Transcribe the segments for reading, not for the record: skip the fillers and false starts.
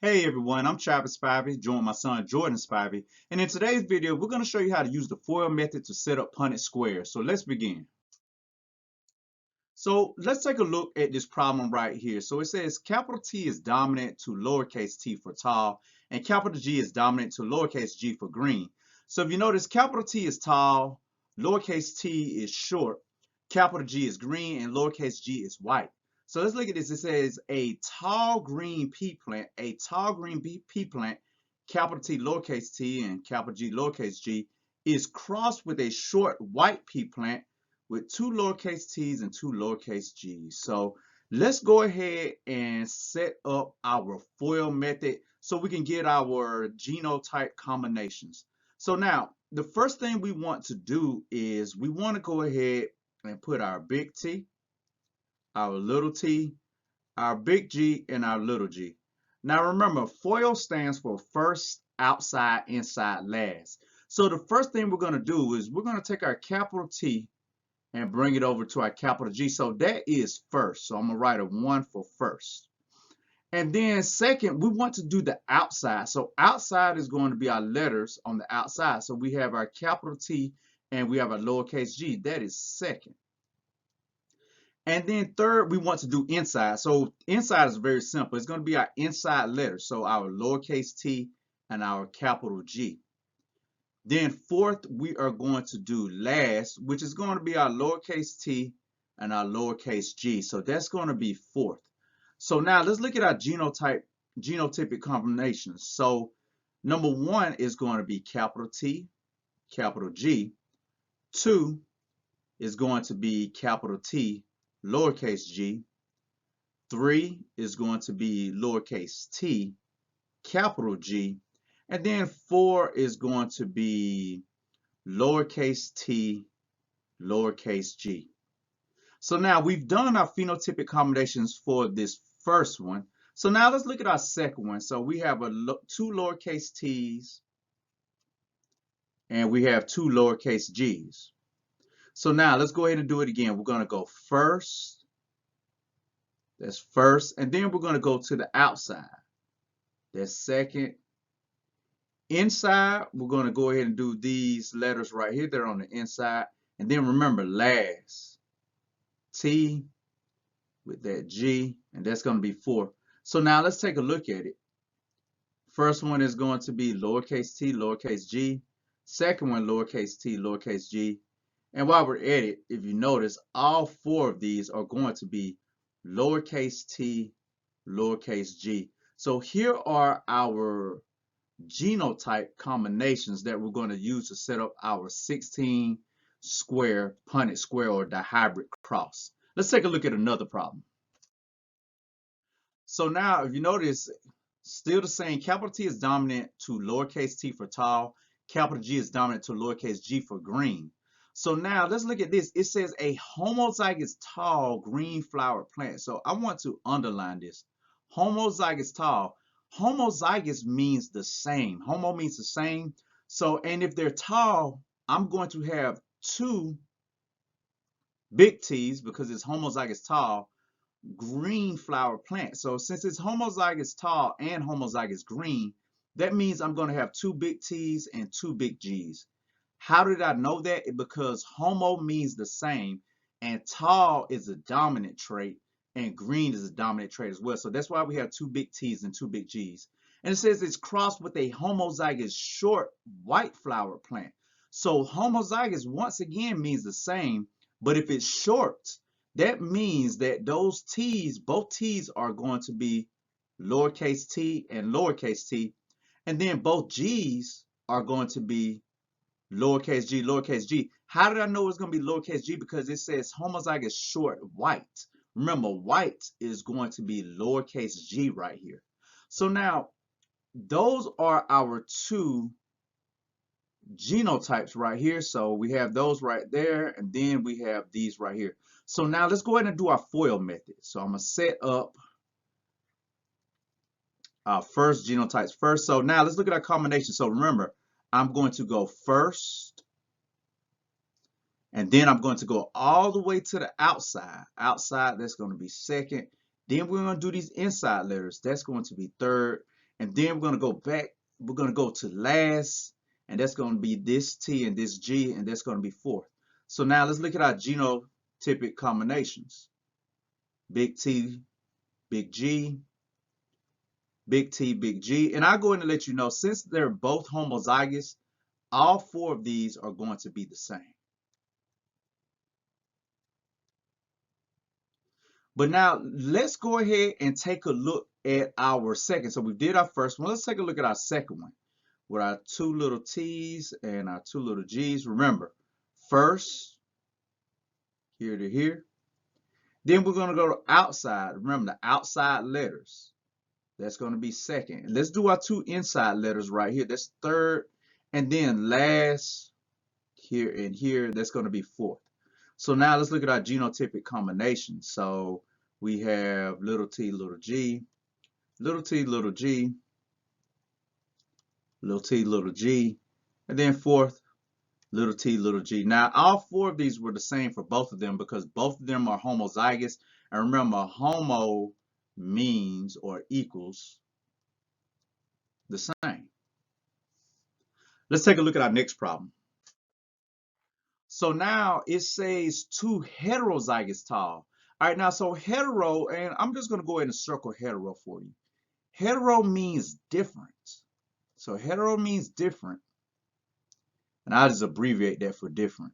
Hey everyone, I'm Travis Spivey, joined my son Jordan Spivey, and in today's video, we're going to show you how to use the FOIL method to set up Punnett squares. So let's begin. So let's take a look at this problem right here. So it says capital T is dominant to lowercase t for tall, and capital G is dominant to lowercase g for green. So if you notice, capital T is tall, lowercase t is short, capital G is green, and lowercase g is white. So let's look at this. It says a tall green pea plant, pea plant, capital T lowercase t and capital G lowercase g, is crossed with a short white pea plant with two lowercase t's and two lowercase g's. So let's go ahead and set up our FOIL method so we can get our genotype combinations. So now, the first thing we want to do is we want to go ahead and put our big T, our little t, our big G, and our little g. Now remember, FOIL stands for first, outside, inside, last. So the first thing we're going to do is we're going to take our capital T and bring it over to our capital G. So that is first. So I'm going to write a 1 for first. And then second, we want to do the outside. So outside is going to be our letters on the outside. So we have our capital T and we have our lowercase g. That is second. And then third, we want to do inside. So inside is very simple. It's going to be our inside letters. So our lowercase t and our capital G. Then fourth, we are going to do last, which is going to be our lowercase t and our lowercase g. So that's going to be fourth. So now let's look at our genotypic combinations. So number 1 is going to be capital T, capital G. 2 is going to be capital T, lowercase g. 3 is going to be lowercase t, capital G. And then 4 is going to be lowercase t, lowercase g. So now we've done our phenotypic combinations for this first one. So now let's look at our second one. So we have two lowercase t's and we have two lowercase g's. So now let's go ahead and do it again. We're going to go first. That's first. And then we're going to go to the outside. That's second. Inside, we're going to go ahead and do these letters right here. They're on the inside. And then remember, last. T with that G, and that's going to be 4. So now let's take a look at it. First one is going to be lowercase t, lowercase g. Second one, lowercase t, lowercase g. And while we're at it, if you notice, all 4 of these are going to be lowercase t, lowercase g. So here are our genotype combinations that we're going to use to set up our 16 square Punnett square or dihybrid cross. Let's take a look at another problem. So now if you notice, still the same, capital T is dominant to lowercase t for tall, capital G is dominant to lowercase g for green. So now let's look at this. It says a homozygous tall green flower plant. So I want to underline this. Homozygous tall. Homozygous means the same. Homo means the same. So, and if they're tall, I'm going to have 2 big T's because it's homozygous tall, green flower plant. So since it's homozygous tall and homozygous green, that means I'm going to have 2 big T's and 2 big G's. How did I know that? Because homo means the same and tall is a dominant trait and green is a dominant trait as well. So that's why we have 2 big T's and 2 big G's. And it says it's crossed with a homozygous short white flower plant. So homozygous once again means the same, but if it's short, that means that those T's, both T's are going to be lowercase t and lowercase t, and then both G's are going to be lowercase g, lowercase g. How did I know it's going to be lowercase g? Because it says homozygous short white. Remember, white is going to be lowercase g right here. So now, those are our 2 genotypes right here. So we have those right there, and then we have these right here. So now let's go ahead and do our FOIL method. So I'm going to set up our first genotypes first. So now let's look at our combination. So remember, I'm going to go first, and then I'm going to go all the way to the outside. Outside, that's going to be second. Then we're going to do these inside letters. That's going to be third. And then we're going to go back. We're going to go to last, and that's going to be this T and this G, and that's going to be fourth. So now let's look at our genotypic combinations. Big T, big G, big T, big G. And I'll go in and let you know, since they're both homozygous, all four of these are going to be the same. But now let's go ahead and take a look at our second. So we did our first one. Let's take a look at our second one with our two little T's and our two little G's. Remember, first, here to here. Then we're going to go to outside. Remember the outside letters. That's going to be second. Let's do our two inside letters right here. That's third. And then last, here and here, that's going to be fourth. So now let's look at our genotypic combination. So we have little t, little g, little t, little g, little t, little g, and then fourth, little t, little g. Now, all four of these were the same for both of them because both of them are homozygous. And remember, homo means or equals the same. Let's take a look at our next problem. So now it says two heterozygous tall. All right, now so hetero, and I'm just going to go ahead and circle hetero for you. Hetero means different. So hetero means different. And I'll just abbreviate that for different.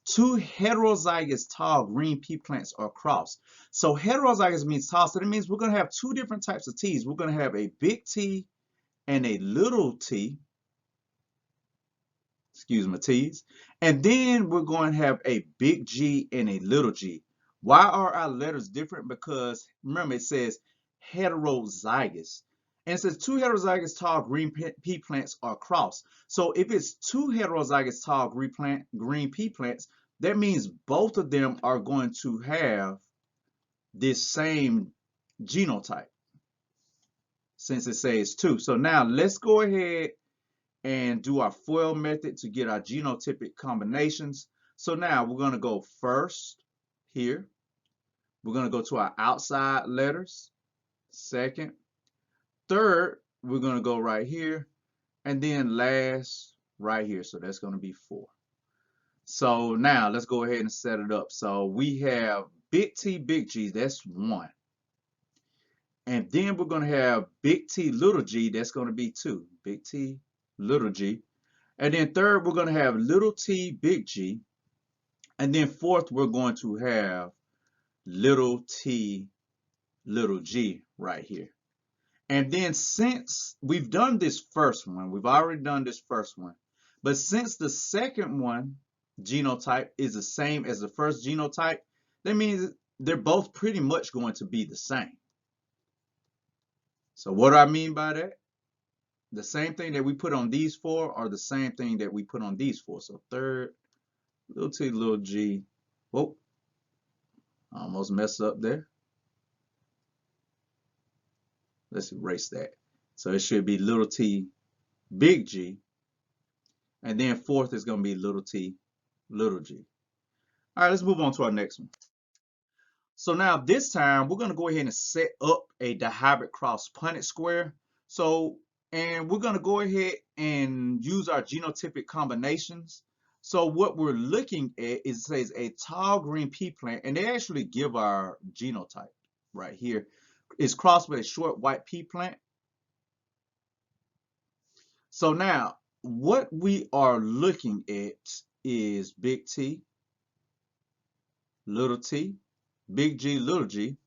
Two heterozygous tall green pea plants are crossed. So heterozygous means tall. So that means we're going to have two different types of T's. We're going to have a big T and a little t. Excuse my T's. And then we're going to have a big G and a little g. Why are our letters different? Because remember it says heterozygous. And it says two heterozygous tall green pea plants are crossed. So if it's two heterozygous tall green pea plants, that means both of them are going to have this same genotype, since it says two. So now let's go ahead and do our FOIL method to get our genotypic combinations. So now we're going to go first here. We're going to go to our outside letters. Second. Third, we're going to go right here. And then last, right here. So that's going to be 4. So now let's go ahead and set it up. So we have big T, big G. That's 1. And then we're going to have big T, little g. That's going to be 2. Big T, little g. And then third, we're going to have little t, big G. And then fourth, we're going to have little t, little g right here. And then since we've done this first one, we've already done this first one, but since the second one genotype is the same as the first genotype, that means they're both pretty much going to be the same. So what do I mean by that? The same thing that we put on these 4 are the same thing that we put on these 4. So third, little t, little g. Whoa, almost messed up there. Let's erase that. So it should be little t, big G. And then fourth is going to be little t, little g. All right, let's move on to our next one. So now this time we're going to go ahead and set up a dihybrid cross Punnett square. So, and we're going to go ahead and use our genotypic combinations. So what we're looking at is, it says a tall green pea plant, and they actually give our genotype right here. It's crossed with a short white pea plant. So now what we are looking at is big T, little t, big G, little g.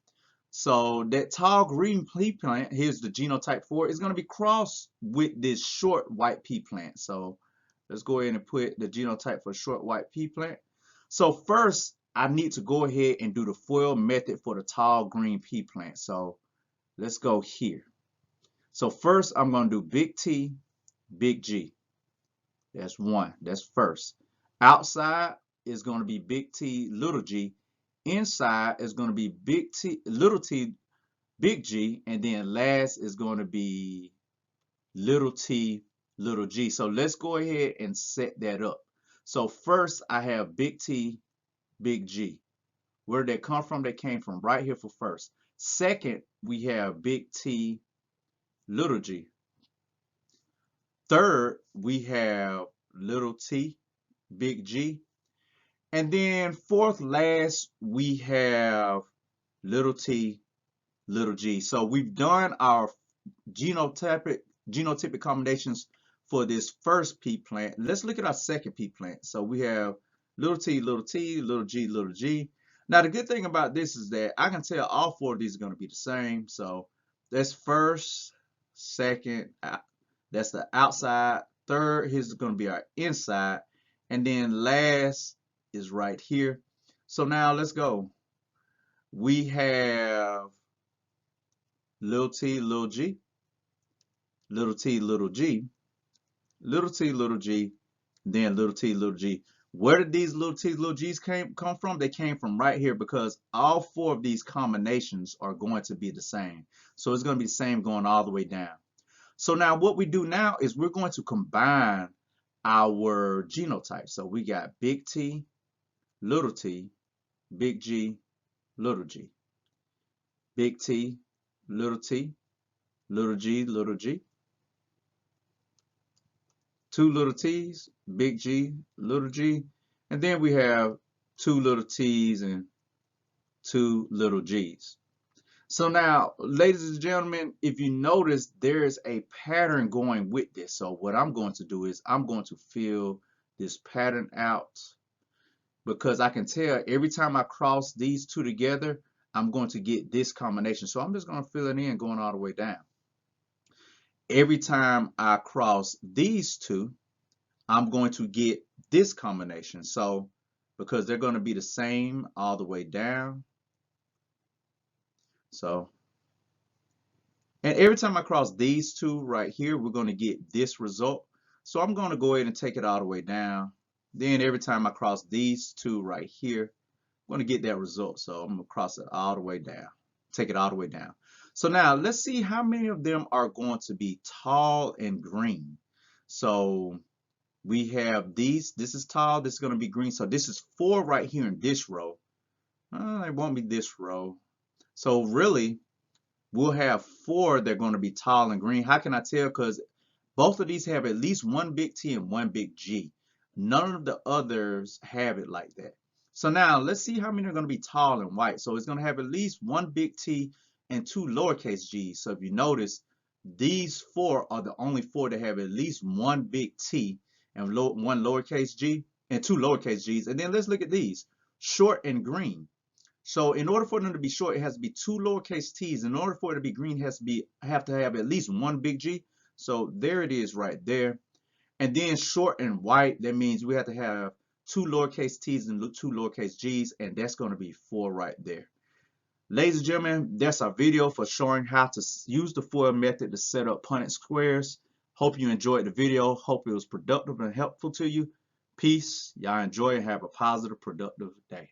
So that tall green pea plant, here's the genotype for it, is going to be crossed with this short white pea plant. So let's go ahead and put the genotype for short white pea plant. So first, I need to go ahead and do the FOIL method for the tall green pea plant. So let's go here. So first, I'm going to do big T, big G. That's 1. That's first. Outside is going to be big T, little g. Inside is going to be big T, little t, big G. And then last is going to be little t, little g. So let's go ahead and set that up. So first, I have big T, big G. Where did that come from? That came from right here for first. Second, we have big T, little g. Third, we have little t, big G. And then fourth last, we have little t, little g. So we've done our genotypic combinations for this first pea plant. Let's look at our second pea plant. So we have little t, little t, little g, little g. Now the good thing about this is that I can tell all four of these are going to be the same. So that's first, second, that's the outside. Third, here's going to be our inside. And then last is right here. So now let's go. We have little t, little g, little t, little g, little t, little g, then little t, little g. Where did these little t, little g's come from? They came from right here because all four of these combinations are going to be the same. So it's going to be the same going all the way down. So now what we do now is we're going to combine our genotypes. So we got big T, big G, little g. Big T, little g, little g. Two little t's, big G, little g. And then we have two little t's and two little g's. So now, ladies and gentlemen, if you notice, there is a pattern going with this. So what I'm going to do is I'm going to fill this pattern out because I can tell every time I cross these two together, I'm going to get this combination. So I'm just going to fill it in going all the way down. Every time I cross these two, I'm going to get this combination. So because they're going to be the same all the way down. So, and every time I cross these two right here, we're going to get this result. So I'm going to go ahead and take it all the way down. Then every time I cross these two right here, I'm going to get that result. So I'm going to cross it all the way down, take it all the way down. So now let's see how many of them are going to be tall and green. So we have these. This is tall. This is going to be green. So this is 4 right here in this row. It won't be this row. So really, we'll have 4 that are going to be tall and green. How can I tell? Because both of these have at least one big T and one big G. None of the others have it like that. So now let's see how many are going to be tall and white. So it's going to have at least one big T and 2 lowercase g's. So if you notice, these 4 are the only 4 that have at least one big T and one lowercase g and 2 lowercase g's. And then let's look at these, short and green. So in order for them to be short, it has to be 2 lowercase t's. In order for it to be green, it has to have at least one big G. So there it is right there. And then short and white, that means we have to have 2 lowercase t's and 2 lowercase g's, and that's going to be 4 right there. Ladies and gentlemen, that's our video for showing how to use the FOIL method to set up Punnett squares. Hope you enjoyed the video. Hope it was productive and helpful to you. Peace. Y'all enjoy and have a positive, productive day.